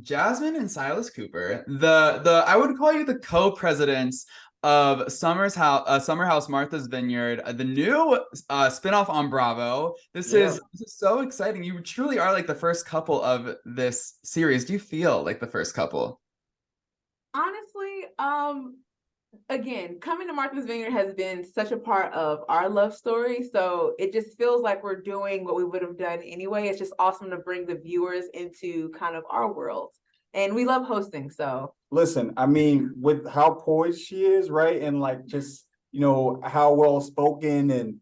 Jasmine and Silas Cooper, the I would call you the co-presidents of Summer House Martha's Vineyard, the new spinoff on Bravo. Yeah. This is so exciting. You truly are like the first couple of this series. Do you feel like the first couple? Honestly, again, coming to Martha's Vineyard has been such a part of our love story. So it just feels like we're doing what we would have done anyway. It's just awesome to bring the viewers into kind of our world. And we love hosting. So Listen, I mean, with how poised she is, right? And like just, how well spoken and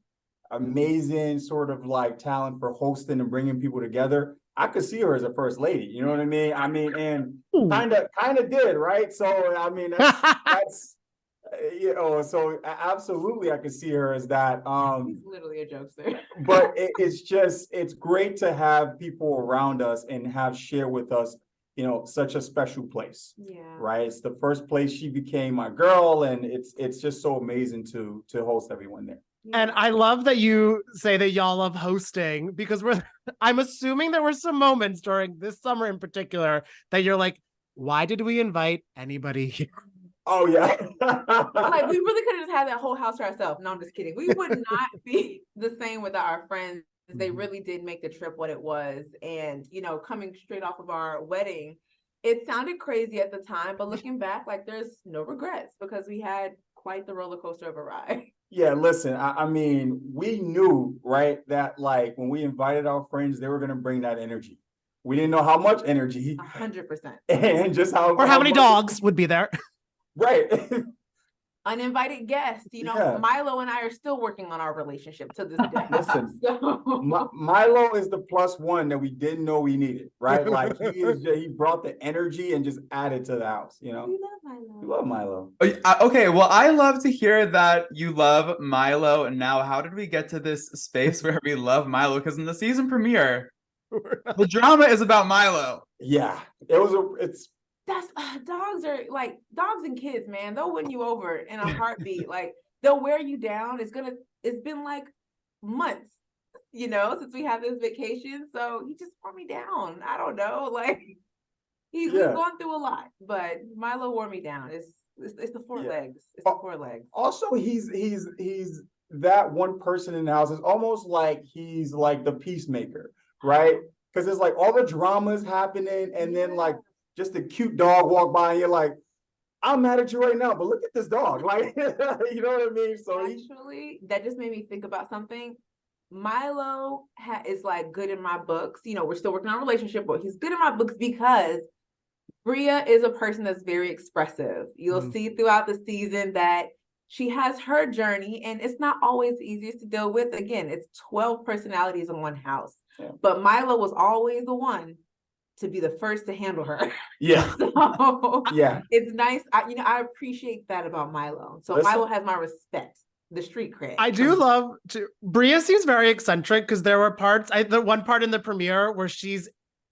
amazing sort of like talent for hosting and bringing people together. I could see her as a first lady, you know what I mean? I mean, and kind of did, right? So I mean, that's so absolutely I could see her as that. he's literally a jokester. But it's great to have people around us and have share with us, such a special place. Yeah. Right. It's the first place she became my girl, and it's just so amazing to host everyone there. And I love that you say that y'all love hosting, because I'm assuming there were some moments during this summer in particular that you're like, why did we invite anybody here? Oh yeah. Like we really could have just had that whole house to ourselves. No, I'm just kidding. We would not be the same without our friends. They really did make the trip what it was. And, coming straight off of our wedding, it sounded crazy at the time, but looking back, like there's no regrets because we had quite the roller coaster of a ride. Yeah, listen, I mean, we knew, right, that like when we invited our friends, they were going to bring that energy. We didn't know how much energy. 100%. And just how many dogs would be there. Right. Uninvited guests. Yeah. Milo and I are still working on our relationship to this day. Listen, Milo is the plus one that we didn't know we needed, right? Like he brought the energy and just added to the house, We love Milo. We love Milo. Okay, well, I love to hear that you love Milo. And now, how did we get to this space where we love Milo? Because in the season premiere, the drama is about Milo. Yeah, it's. That's dogs are like dogs and kids, man. They'll win you over in a heartbeat. Like they'll wear you down. It's been like months, since we have this vacation. So he just wore me down. I don't know. Like we've gone through a lot, but Milo wore me down. It's the four legs. It's the four legs. Also, he's that one person in the house. It's almost like he's like the peacemaker, right? Because it's like all the drama is happening, and then like just a cute dog walk by, and you're like, I'm mad at you right now, but look at this dog. Like, you know what I mean? So actually, that just made me think about something. Milo is like good in my books. We're still working on a relationship, but he's good in my books because Bria is a person that's very expressive. You'll see throughout the season that she has her journey, and it's not always the easiest to deal with. Again, it's 12 personalities in one house. Yeah. But Milo was always the one to be the first to handle her. Yeah. So yeah. It's nice. I appreciate that about Milo. So Milo has my respect, the street cred. I do love Bria seems very eccentric because there were parts, the one part in the premiere where she's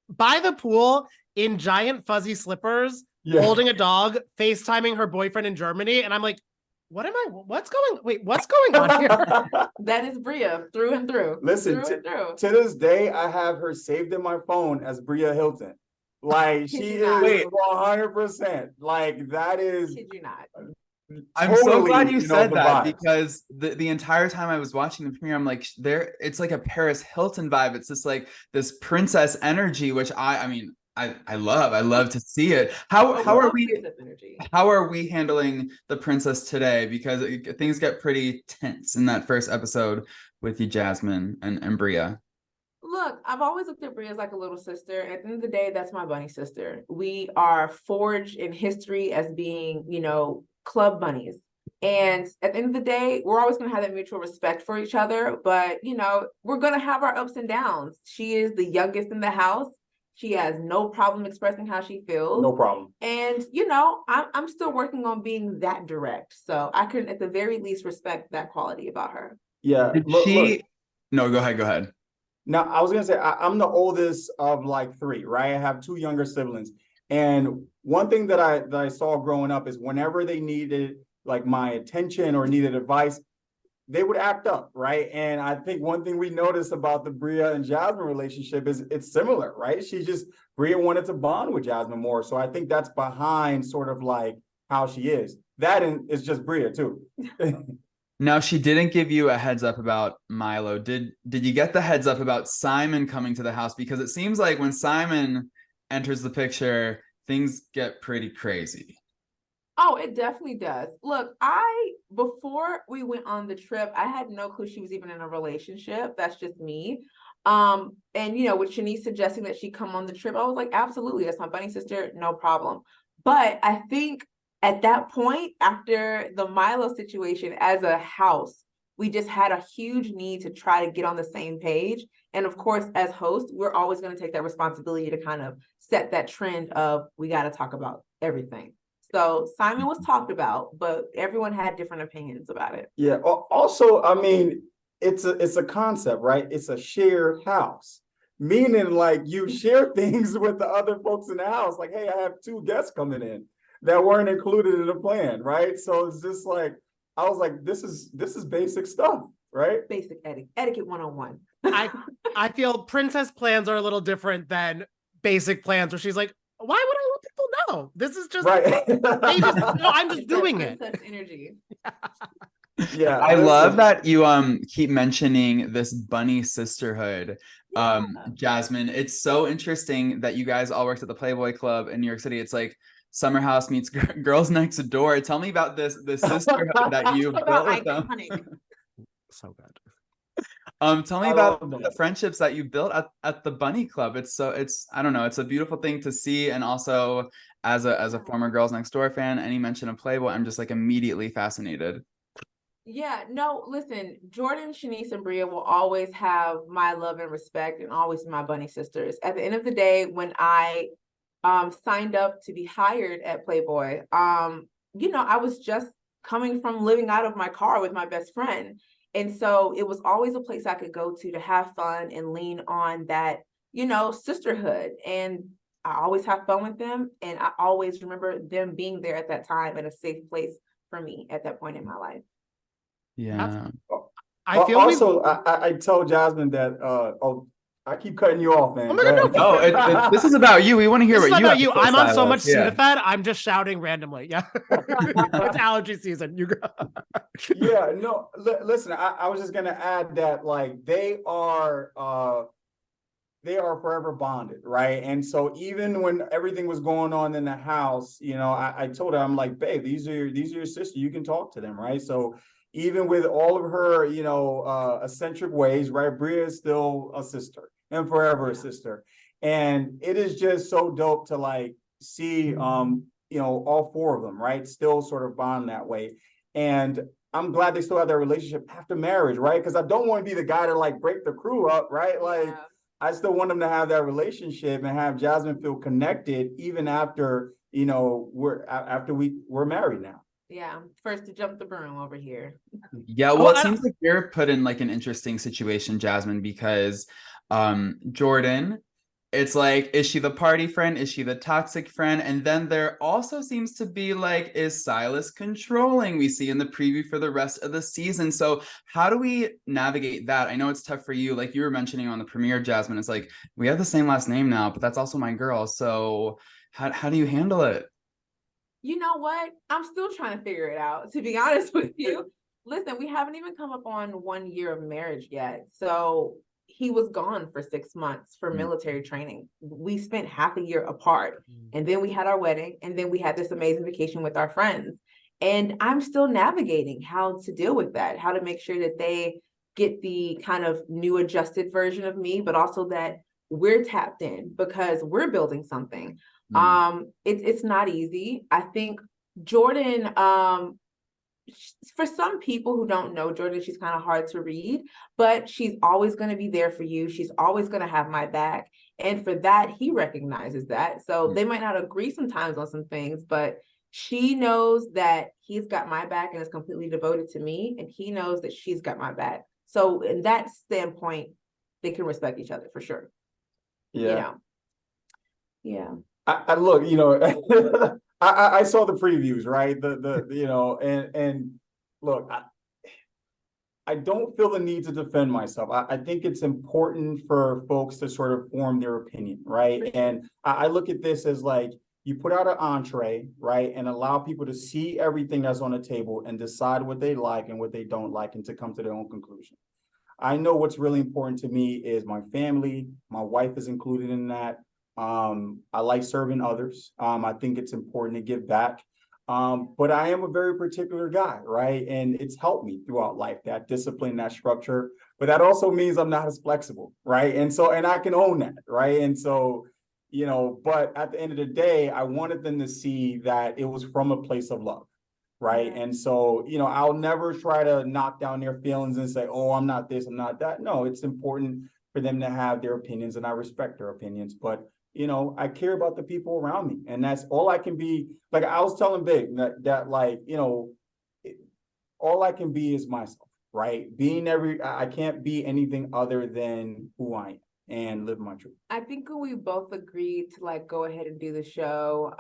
by the pool in giant fuzzy slippers, holding a dog, FaceTiming her boyfriend in Germany. And I'm like, what's going on here? That is Bria through and through. Listen, to this day, I have her saved in my phone as Bria Hilton. Like she is 100%. Like that is. Kid you not. I'm so glad you said that because the entire time I was watching the premiere, I'm like, it's like a Paris Hilton vibe. It's just like this princess energy, which I love to see it. How are we handling the princess today? Because things get pretty tense in that first episode with you, Jasmine and Bria. Look, I've always looked at Bria as like a little sister. At the end of the day, that's my bunny sister. We are forged in history as being, club bunnies. And at the end of the day, we're always going to have that mutual respect for each other. But, we're going to have our ups and downs. She is the youngest in the house. She has no problem expressing how she feels. No problem. And, I'm still working on being that direct. So I can, at the very least, respect that quality about her. Yeah. No, go ahead. Now, I was going to say, I'm the oldest of like three, right? I have two younger siblings. And one thing that I saw growing up is whenever they needed like my attention or needed advice, they would act up, right? And I think one thing we noticed about the Bria and Jasmine relationship is it's similar, right? Bria wanted to bond with Jasmine more. So I think that's behind sort of like how she is. That is just Bria too. Now, she didn't give you a heads up about Milo. Did you get the heads up about Simon coming to the house? Because it seems like when Simon enters the picture, things get pretty crazy. Oh, it definitely does. Look, before we went on the trip, I had no clue she was even in a relationship. That's just me. And with Shanice suggesting that she come on the trip, I was like, absolutely, that's my bunny sister, no problem. But I think at that point, after the Milo situation, as a house, we just had a huge need to try to get on the same page. And of course, as hosts, we're always going to take that responsibility to kind of set that trend of, we got to talk about everything. So Simon was talked about, but everyone had different opinions about it. Yeah. Also, I mean, it's a concept, right? It's a shared house, meaning like you share things with the other folks in the house. Like, hey, I have 2 guests coming in that weren't included in the plan, right? So it's just like, I was like, this is basic stuff, right? Basic etiquette 101. I feel princess plans are a little different than basic plans, where she's like, why would I let people know? This is just right. I'm just doing it. Energy. Yeah, I love that you keep mentioning this bunny sisterhood. Yeah. Jasmine, it's so interesting that you guys all worked at the Playboy Club in New York City. It's like Summer House meets Girls Next Door. Tell me about this sisterhood that you built with them. So good. Tell me about the friendships that you built at the Bunny Club. It's I don't know, it's a beautiful thing to see. And also as a former Girls Next Door fan, any mention of Playboy, I'm just like immediately fascinated. Yeah, no, listen, Jordan, Shanice, and Bria will always have my love and respect, and always my bunny sisters. At the end of the day, when I signed up to be hired at Playboy, I was just coming from living out of my car with my best friend. And so it was always a place I could go to have fun and lean on that, sisterhood. And I always have fun with them. And I always remember them being there at that time and a safe place for me at that point in my life. Yeah. I feel also, I told Jasmine that, I keep cutting you off, man. Oh my God, no, this is about you. We want to hear what you have to say, I'm on so much Silas. Sudafed, I'm just shouting randomly. Yeah. It's allergy season. You go. Yeah, no, listen, I was just gonna add that like they are forever bonded, right? And so even when everything was going on in the house, I told her, I'm like, babe, these are your sister. You can talk to them, right? So even with all of her, eccentric ways, right? Bria is still a sister and forever a sister. And it is just so dope to like see, all 4 of them, right? Still sort of bond that way. And I'm glad they still have their relationship after marriage, right? Because I don't want to be the guy to like break the crew up, right? Like, yeah. I still want them to have that relationship and have Jasmine feel connected even after, we're married now. Yeah, first to jump the broom over here. Yeah, well, it seems like you're put in like an interesting situation, Jasmine, because Jordan, it's like, is she the party friend? Is she the toxic friend? And then there also seems to be like, is Silas controlling? We see in the preview for the rest of the season. So how do we navigate that? I know it's tough for you. Like you were mentioning on the premiere, Jasmine, it's like, we have the same last name now, but that's also my girl. So how do you handle it? You know what? I'm still trying to figure it out, to be honest with you. Listen, we haven't even come up on 1 year of marriage yet. So he was gone for 6 months for military training. We spent half a year apart, and then we had our wedding, and then we had this amazing vacation with our friends. And I'm still navigating how to deal with that, how to make sure that they get the kind of new adjusted version of me, but also that we're tapped in because we're building something. It's not easy. I think Jordan, for some people who don't know Jordan, she's kind of hard to read, but she's always going to be there for you. She's always going to have my back. And for that, he recognizes that. So they might not agree sometimes on some things, but she knows that he's got my back and is completely devoted to me. And he knows that she's got my back. So in that standpoint, they can respect each other for sure. Yeah. Yeah. I look, I saw the previews, right? And look, I don't feel the need to defend myself. I think it's important for folks to sort of form their opinion, right? And I look at this as like, you put out an entree, right? And allow people to see everything that's on the table and decide what they like and what they don't like and to come to their own conclusion. I know what's really important to me is my family. My wife is included in that. I like serving others. I think it's important to give back. But I am a very particular guy, right? And it's helped me throughout life, that discipline, that structure. But that also means I'm not as flexible, right? And I can own that, right? And so, but at the end of the day, I wanted them to see that it was from a place of love, right? And so, I'll never try to knock down their feelings and say, oh, I'm not this, I'm not that. No, it's important for them to have their opinions, and I respect their opinions. But I care about the people around me, and that's all I can be. Like I was telling Big that all I can be is myself, right? I can't be anything other than who I am and live my truth. I think when we both agreed to like go ahead and do the show,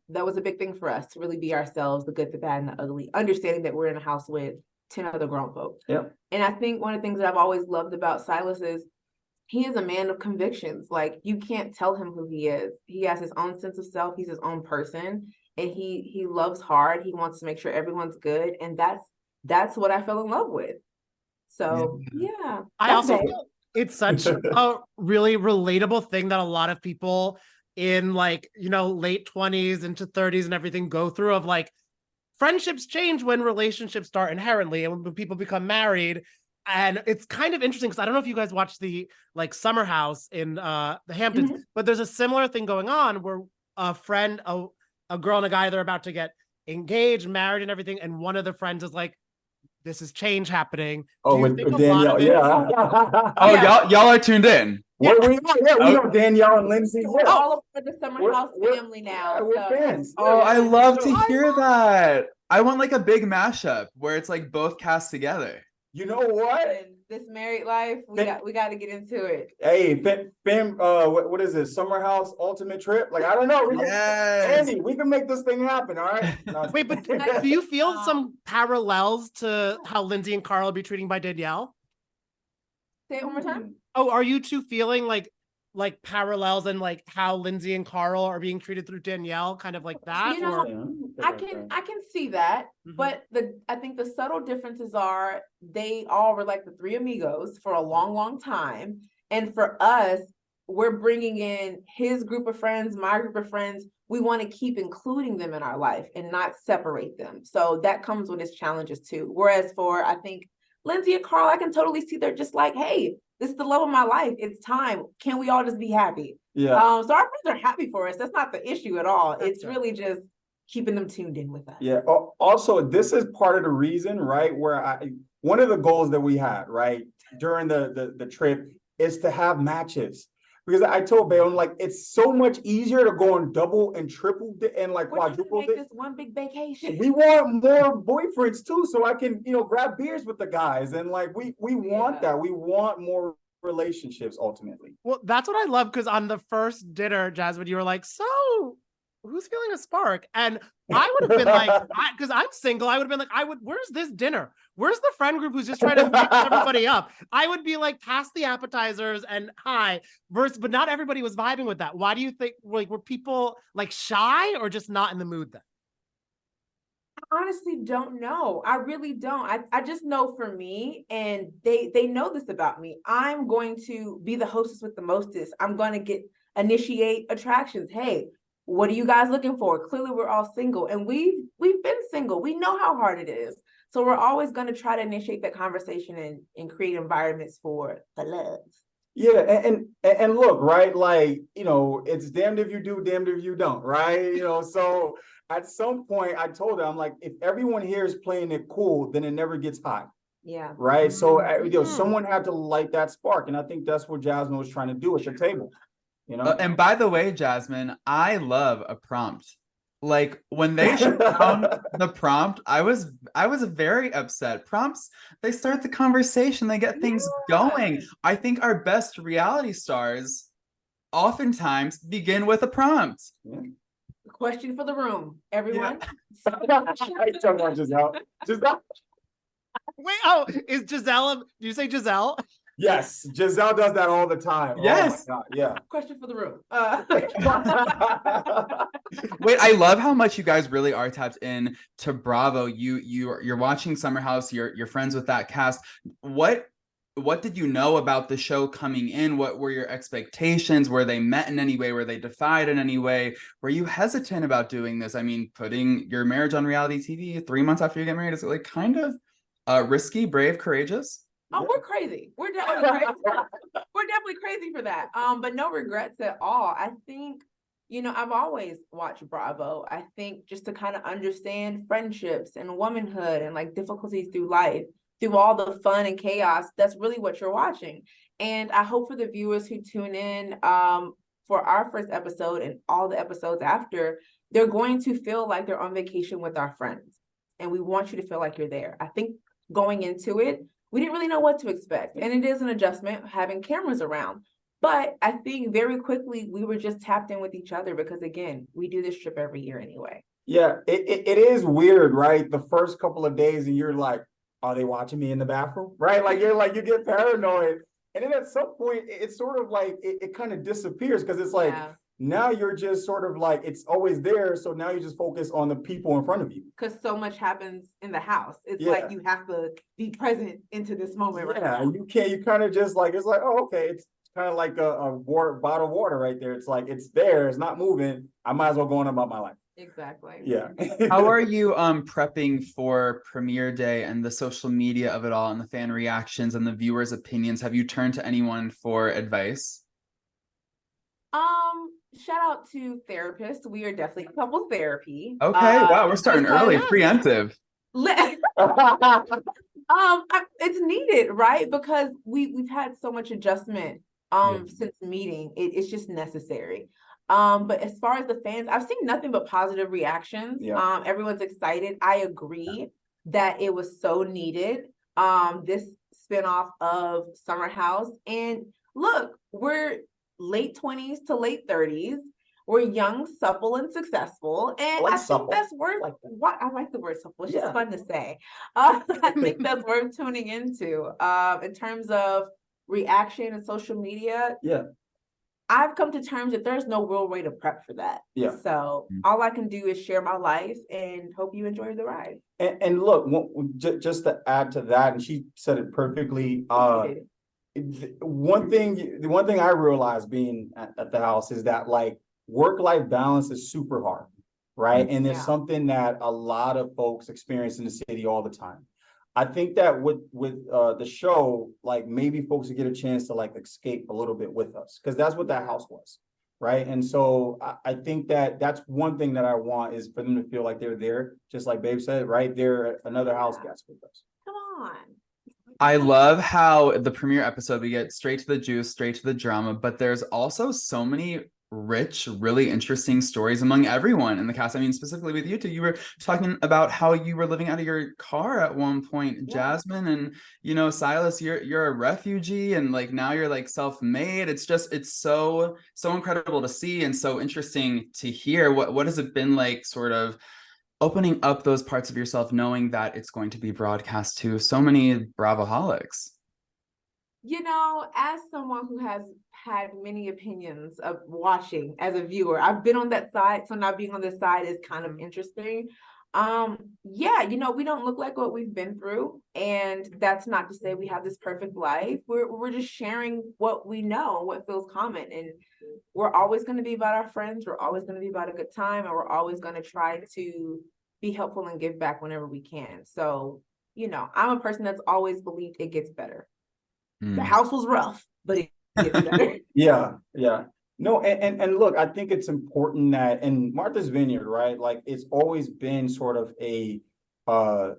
that was a big thing for us to really be ourselves, the good, the bad, and the ugly, understanding that we're in a house with 10 other grown folks. Yeah. And I think one of the things that I've always loved about Silas is he is a man of convictions. Like, you can't tell him who he is. He has his own sense of self. He's his own person, and he loves hard. He wants to make sure everyone's good, and that's what I fell in love with. So yeah. I also feel it's such a really relatable thing that a lot of people in like, late 20s into 30s and everything go through, of like, friendships change when relationships start inherently and when people become married. And it's kind of interesting because I don't know if you guys watched the like Summer House in the Hamptons, but there's a similar thing going on where a friend, a girl and a guy, they're about to get engaged, married and everything. And one of the friends is like, this is change happening. Oh, with Danielle, y'all are tuned in. We know Danielle and Lindsay. All of the Summer House family now. We're fans. Oh, I love to hear that. I want like a big mashup where it's like both cast together. You know what? And this married life, we got to get into it. Hey, what is it? Summer House Ultimate Trip? Like, I don't know. Andy, we can make this thing happen, all right? No. Wait, but do you feel some parallels to how Lindsay and Carl be treated by Danielle? Say it one more time. Oh, are you two feeling like parallels and like how Lindsay and Carl are being treated through Danielle, kind of like that? I can see that, but I think the subtle differences are they all were like the three amigos for a long, long time, and for us, we're bringing in his group of friends, my group of friends. We want to keep including them in our life and not separate them. So that comes with its challenges too. Whereas for, I think, Lindsay and Carl, I can totally see they're just like, hey, this is the love of my life. It's time. Can we all just be happy? Yeah. So our friends are happy for us. That's not the issue at all. It's really just keeping them tuned in with us. Yeah. Also, this is part of the reason, right? Where one of the goals that we had, right, during the trip is to have matches. Because I told Bae, I'm like, it's so much easier to go on double and triple and like quadruple this one big vacation. We want more boyfriends too, so I can, grab beers with the guys. And like, we want that. We want more relationships ultimately. Well, that's what I love, because on the first dinner, Jasmine, you were like, so who's feeling a spark? And I would have been like, because I'm single, I would have been like, where's this dinner? Where's the friend group who's just trying to mix everybody up? I would be like, pass the appetizers and hi, but not everybody was vibing with that. Why do you think, like, were people like shy or just not in the mood then? I honestly don't know. I really don't. I just know for me, and they know this about me, I'm going to be the hostess with the mostest. I'm going to initiate attractions. Hey, what are you guys looking for? Clearly we're all single, and we've been single. We know how hard it is. So we're always going to try to initiate that conversation and create environments for the love. Yeah, and look, right, like, it's damned if you do, damned if you don't, right? So at some point I told her, I'm like, if everyone here is playing it cool, then it never gets hot. Yeah. Right. So someone had to light that spark, and I think that's what Jasmine was trying to do at the table. And by the way, Jasmine, I love a prompt. Like when they shut down the prompt, I was very upset. Prompts, they start the conversation, they get things going. I think our best reality stars oftentimes begin with a prompt. Question for the room, everyone. Just Wait, oh, is Giselle, do you say Giselle? Yes, Giselle does that all the time. Yes. Oh my God, yeah. Question for the room. Wait, I love how much you guys really are tapped in to Bravo. You're watching Summer House. You're friends with that cast. What did you know about the show coming in? What were your expectations? Were they met in any way? Were they defied in any way? Were you hesitant about doing this? I mean, putting your marriage on reality TV 3 months after you get married is like kind of risky, brave, courageous. Oh, we're crazy. We're definitely crazy. We're definitely crazy for that. But no regrets at all. I think, I've always watched Bravo. I think just to kind of understand friendships and womanhood and like difficulties through life, through all the fun and chaos, that's really what you're watching. And I hope for the viewers who tune in for our first episode and all the episodes after, they're going to feel like they're on vacation with our friends. And we want you to feel like you're there. I think going into it, we didn't really know what to expect. And it is an adjustment having cameras around. But I think very quickly we were just tapped in with each other because, again, we do this trip every year anyway. Yeah, it is weird, right? The first couple of days and you're like, are they watching me in the bathroom? Right? Like you get paranoid. And then at some point, it's sort of like it kind of disappears because it's like, now you're just sort of like, it's always there. So now you just focus on the people in front of you. Because so much happens in the house. It's like you have to be present into this moment right now. You kind of just like, it's like, oh, okay. It's kind of like a bottle of water right there. It's like, it's there. It's not moving. I might as well go on about my life. Exactly. Yeah. How are you prepping for premiere day and the social media of it all and the fan reactions and the viewers' opinions? Have you turned to anyone for advice? Shout out to therapists. We are definitely couples therapy. Okay, wow, we're starting early, preemptive. It's needed, right? Because we've had so much adjustment since meeting. It's just necessary. But as far as the fans, I've seen nothing but positive reactions. Everyone's excited. I agree that it was so needed. This spinoff of Summer House. And look, we're late 20s to late 30s. We're young, supple, and successful. And I think that's worth I like the word supple. It's just fun to say. I think that's worth tuning into. In terms of reaction and social media. Yeah. I've come to terms that there's no real way to prep for that. Yeah. So all I can do is share my life and hope you enjoy the ride. And look, just to add to that, and she said it perfectly. The one thing I realized being at the house is that like work-life balance is super hard, right? And it's something that a lot of folks experience in the city all the time. I think that with the show, like maybe folks would get a chance to like escape a little bit with us because that's what that house was, right? And so I think that that's one thing that I want is for them to feel like they're there, just like Babe said, right? They're another house guest with us. Come on. I love how the premiere episode, we get straight to the juice, straight to the drama, but there's also so many rich, really interesting stories among everyone in the cast. I mean, specifically with you two, you were talking about how you were living out of your car at one point, Jasmine, and Silas, you're a refugee, and like now you're like self-made. It's so incredible to see and so interesting to hear. What has it been like, sort of opening up those parts of yourself, knowing that it's going to be broadcast to so many Bravoholics? As someone who has had many opinions of watching as a viewer, I've been on that side, so now being on this side is kind of interesting. We don't look like what we've been through, and that's not to say we have this perfect life. We're just sharing what we know, what feels common, and we're always going to be about our friends. We're always going to be about a good time, and we're always going to try to be helpful and give back whenever we can. So, I'm a person that's always believed it gets better. The house was rough, but it gets better. Yeah. No, and look, I think it's important that in Martha's Vineyard, right? Like it's always been sort of a hallmark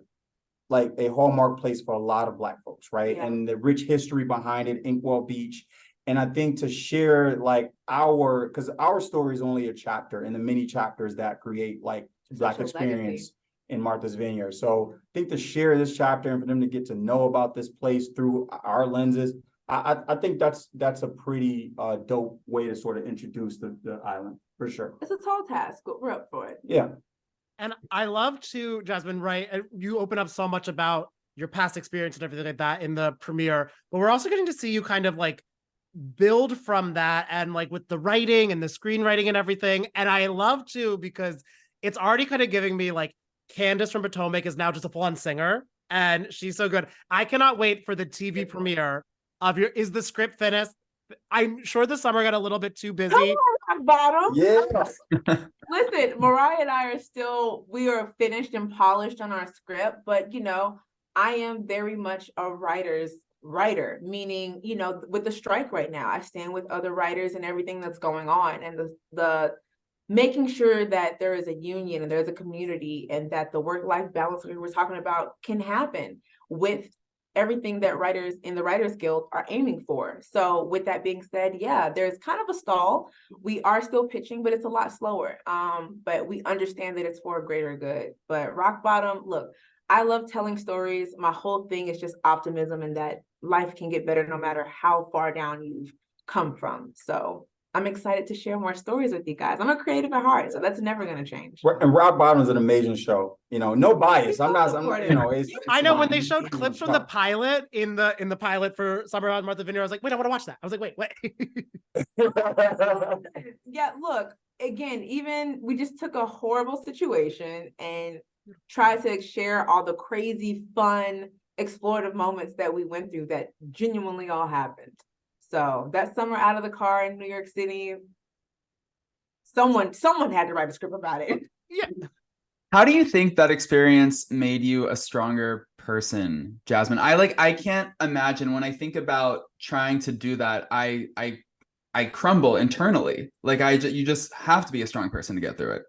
place for a lot of Black folks, right? Yeah. And the rich history behind it, Inkwell Beach. And I think to share like because our story is only a chapter in the many chapters that create like Black experience legacy in Martha's Vineyard. So I think to share this chapter and for them to get to know about this place through our lenses, I think that's a pretty dope way to sort of introduce the island for sure. It's a tall task, but we're up for it. Yeah. And I love to, Jasmine, right? You open up so much about your past experience and everything like that in the premiere, but we're also getting to see you kind of like build from that, and like with the writing and the screenwriting and everything. And I love too, because it's already kind of giving me like Candace from Potomac is now just a full-on singer, and she's so good. I cannot wait for the TV premiere of your, is the script finished? I'm sure the summer got a little bit too busy. Come on, bottom. Yeah. Listen, Mariah and I we are finished and polished on our script, but I am very much a writer, meaning, with the strike right now, I stand with other writers and everything that's going on, and the making sure that there is a union and there's a community, and that the work-life balance we were talking about can happen with everything that writers in the Writers Guild are aiming for. So with that being said, yeah, there's kind of a stall. We are still pitching, but it's a lot slower. But we understand that it's for a greater good. But rock bottom, look, I love telling stories. My whole thing is just optimism, and that life can get better no matter how far down you've come from. So I'm excited to share more stories with you guys. I'm a creative at heart, so that's never going to change. And Rock Bottom is an amazing show. No bias. I'm not, it's I know when they showed clips from the pilot in the pilot for Summer on Martha Vineyard, I was like, wait, I want to watch that. I was like, wait. Yeah, look, again, even we just took a horrible situation and tried to share all the crazy, fun, explorative moments that we went through that genuinely all happened. So that summer out of the car in New York City, someone had to write a script about it. Yeah. How do you think that experience made you a stronger person, Jasmine? I can't imagine, when I think about trying to do that, I crumble internally. You just have to be a strong person to get through it.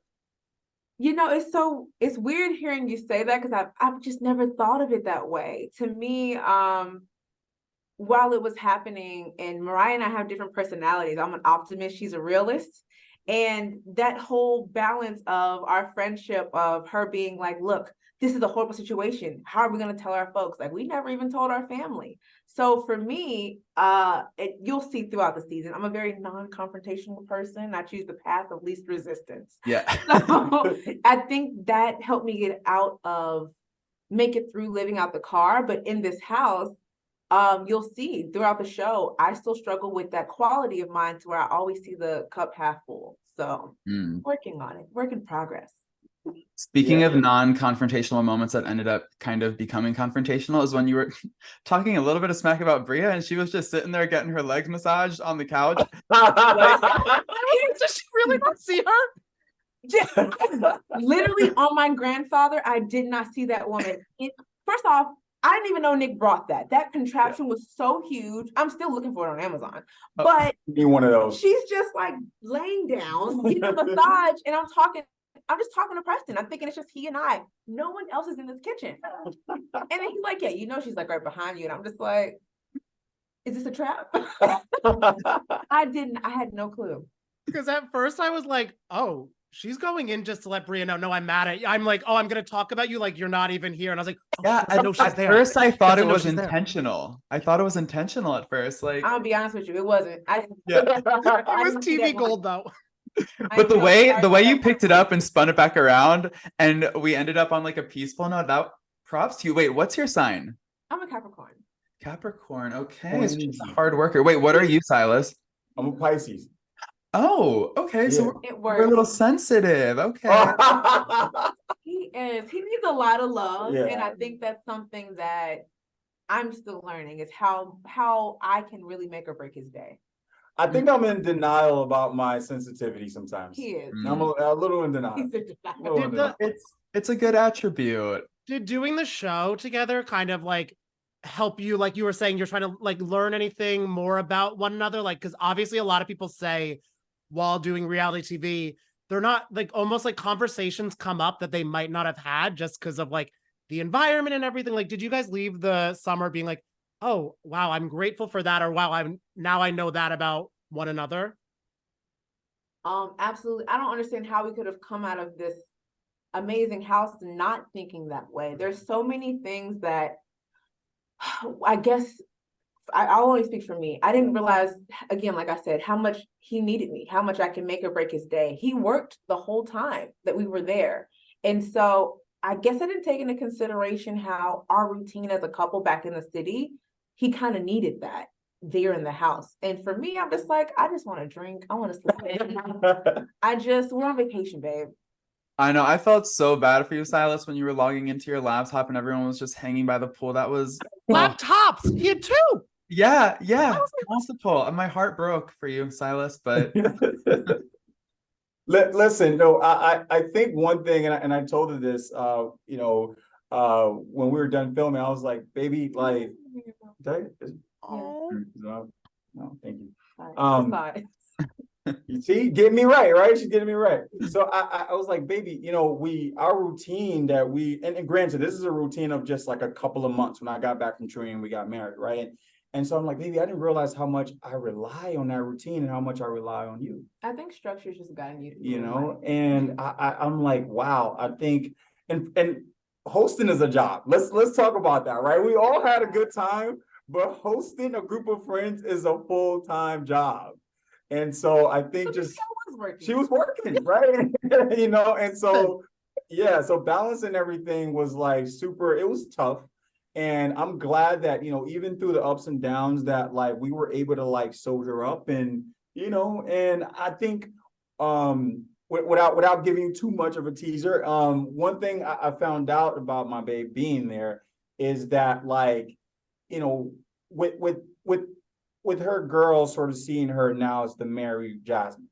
It's weird hearing you say that, because I've just never thought of it that way. To me, while it was happening, and Mariah and I have different personalities. I'm an optimist, she's a realist. And that whole balance of our friendship, of her being like, look, this is a horrible situation. How are we going to tell our folks? Like, we never even told our family. So for me, you'll see throughout the season, I'm a very non-confrontational person. I choose the path of least resistance. Yeah. So I think that helped me make it through living out the car. But in this house, you'll see throughout the show, I still struggle with that quality of mine, to where I always see the cup half full. So working on it, work in progress. Speaking of non-confrontational moments that ended up kind of becoming confrontational, is when you were talking a little bit of smack about Bria, and she was just sitting there getting her legs massaged on the couch. Does she really not see her? Literally on my grandfather, I did not see that woman. First off, I didn't even know Nick brought that. That contraption was so huge. I'm still looking for it on Amazon. But be one of those. She's just like laying down, getting a massage, and I'm just talking to Preston. I'm thinking it's just he and I. No one else is in this kitchen. And then he's like, yeah, she's like right behind you. And I'm just like, is this a trap? I had no clue. Because at first I was like, oh, she's going in just to let Bria know, no, I'm mad at you. I'm like, oh, I'm going to talk about you like you're not even here. And I was like, oh, yeah, at first I thought it was intentional. I thought it was intentional at first. Like, I'll be honest with you, it wasn't. It was TV gold though. But the way you picked it up and spun it back around, and we ended up on like a peaceful note, that props to you. Wait, what's your sign? I'm a Capricorn. Capricorn, okay. So she's a hard worker. Wait, what are you, Silas? I'm a Pisces. Oh, okay. Yeah. So we're a little sensitive. Okay. He is. He needs a lot of love. Yeah. And I think that's something that I'm still learning, is how I can really make or break his day. I think I'm in denial about my sensitivity sometimes. He is. I'm a little in denial. He's in denial. It's a good attribute. Did doing the show together kind of like help you, like you were saying, you're trying to like learn anything more about one another? Like, because obviously a lot of people say, while doing reality TV, they're not like, almost like conversations come up that they might not have had just because of like the environment and everything. Like, did you guys leave the summer being like, oh, wow, I'm grateful for that, or wow, I know that about one another? Absolutely. I don't understand how we could have come out of this amazing house not thinking that way. There's so many things that I guess I'll only speak for me. I didn't realize, again, like I said, how much he needed me, how much I can make or break his day. He worked the whole time that we were there. And so I guess I didn't take into consideration how our routine as a couple back in the city, he kind of needed that there in the house. And for me, I'm just like, I just want to drink. I want to sleep. We're on vacation, babe. I know. I felt so bad for you, Silas, when you were logging into your laptop and everyone was just hanging by the pool. That was laptops. You too. Yeah. Across the pool. And my heart broke for you, Silas. But listen, no, I think one thing, and I told her this, when we were done filming, I was like, baby, like, no, thank you. You see, getting me right? She's getting me right. So I was like, baby, our routine that and granted, this is a routine of just like a couple of months. When I got back from Trinity and we got married, right? And so I'm like, baby, I didn't realize how much I rely on that routine and how much I rely on you. I think structure's just gotten you. And I'm like, wow, I think, and hosting is a job. Let's talk about that, right? We all had a good time, but hosting a group of friends is a full-time job. And so I think she was working, right? And so, so balancing everything was like it was tough. And I'm glad that, even through the ups and downs that like we were able to like soldier up and I think without giving you too much of a teaser, one thing I found out about my babe being there is that like, with her girls sort of seeing her now as the married Jasmine.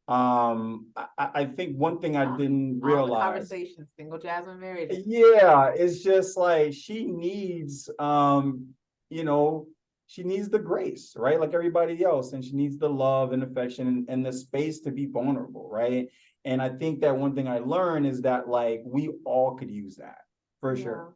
I think one thing I didn't realize. Conversation, single Jasmine, married. Yeah, it's just like she needs, she needs the grace, right? Like everybody else, and she needs the love and affection and the space to be vulnerable, right? And I think that one thing I learned is that like we all could use that for sure.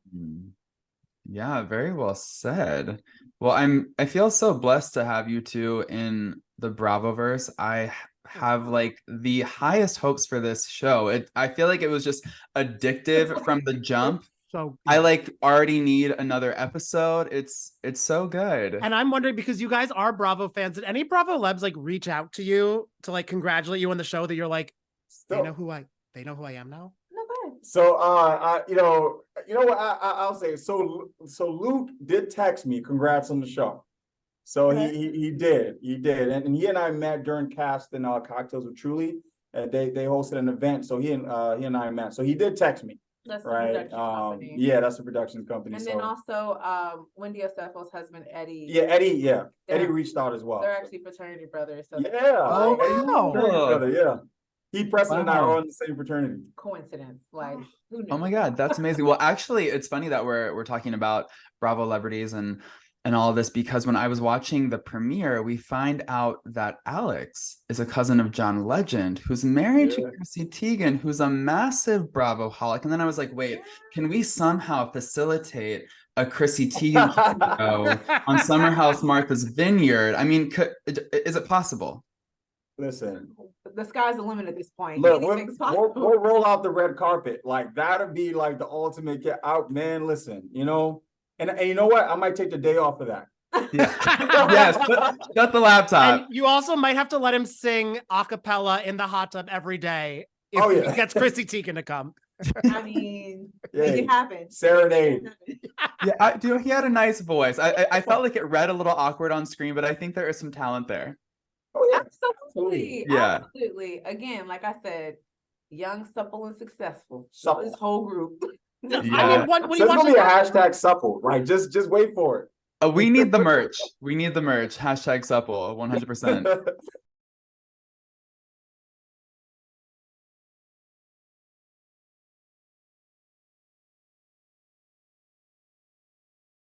Yeah, very well said. Well, I feel so blessed to have you two in the Bravoverse. I have like the highest hopes for this show. I feel like it was just addictive from the jump. So I like already need another episode. It's so good. And I'm wondering, because you guys are Bravo fans, did any Bravo Lebs like reach out to you to like congratulate you on the show that you're like, they know who I am now? So what I'll say. So Luke did text me, congrats on the show. So he did, and he and I met during cast and Cocktails with Truly. They hosted an event, so he and I met. So he did text me. That's right. The production company. Yeah, that's a production company. And then also Wendy Osefo's husband Eddie. Yeah, Eddie. Yeah, Eddie reached out as well. They're actually fraternity brothers. So brother. Yeah. He, Preston, and I are on the same fraternity. Coincidence, like who knew? Oh my God, that's amazing. Well, actually, it's funny that we're talking about Bravo celebrities and all of this, because when I was watching the premiere, we find out that Alex is a cousin of John Legend, who's married to Chrissy Teigen, who's a massive Bravo-holic. And then I was like, wait, can we somehow facilitate a Chrissy Teigen show on Summer House Martha's Vineyard? I mean, is it possible? Listen, the sky's the limit at this point. Look, we'll roll out the red carpet. Like that'll be like the ultimate get out, man. Listen, and you know what? I might take the day off of that. Yeah. Yes, shut the laptop. And you also might have to let him sing a cappella in the hot tub every day if he gets Chrissy Teigen to come. I mean, make it happen. Serenade. Yeah, he had a nice voice. I felt like it read a little awkward on screen, but I think there is some talent there. Oh, yeah. Absolutely. Yeah. Absolutely. Again, like I said, young, supple, and successful. Supple. This whole group. Yeah. I mean, when so it's gonna be a hashtag supple. Like just wait for it. We need the merch. We need the merch. Hashtag supple. 100%.